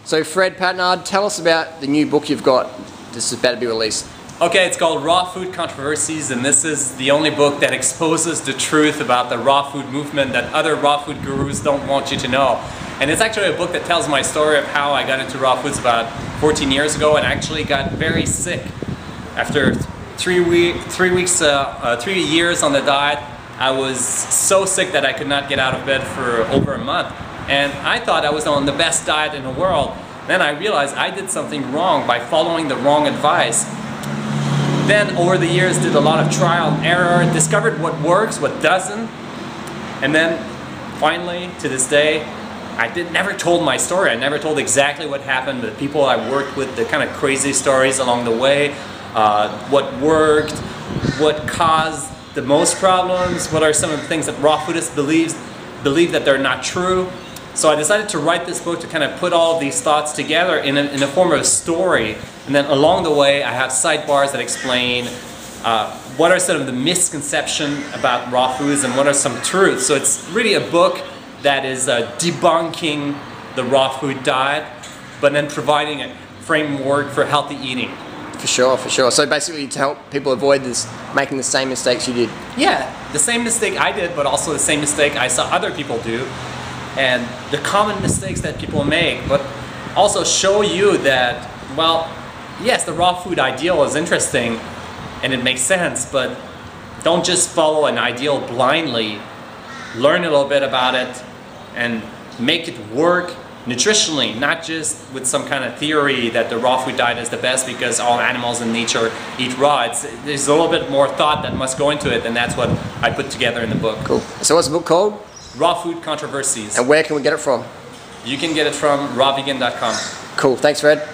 So Fred Patnard, tell us about the new book you've got. This is about to be released. Okay, it's called Raw Food Controversies, and this is the only book that exposes the truth about the raw food movement that other raw food gurus don't want you to know. And it's actually a book that tells my story of how I got into raw foods about 14 years ago and actually got very sick. After 3 years on the diet, I was so sick that I could not get out of bed for over a month. And I thought I was on the best diet in the world. Then I realized I did something wrong by following the wrong advice. Then over the years did a lot of trial and error, discovered what works, what doesn't. And then finally, to this day, I never told my story. I never told exactly what happened, the people I worked with, the kind of crazy stories along the way, what worked, what caused the most problems, what are some of the things that raw foodists believe that they're not true. So I decided to write this book to kind of put all of these thoughts together in the form of a story. And then along the way, I have sidebars that explain what are some of the misconceptions about raw foods and what are some truths. So it's really a book that is debunking the raw food diet, but then providing a framework for healthy eating. For sure, for sure. So basically to help people avoid making the same mistakes you did. Yeah, the same mistake I did, but also the same mistake I saw other people do. And the common mistakes that people make, but also show you that, well, yes, the raw food ideal is interesting and it makes sense, but don't just follow an ideal blindly. Learn a little bit about it and make it work nutritionally, not just with some kind of theory that the raw food diet is the best because all animals in nature eat raw. There's a little bit more thought that must go into it, and that's what I put together in the book. Cool. So what's the book called? Raw Food Controversies. And where can we get it from? You can get it from rawvegan.com. Cool. Thanks, Fred.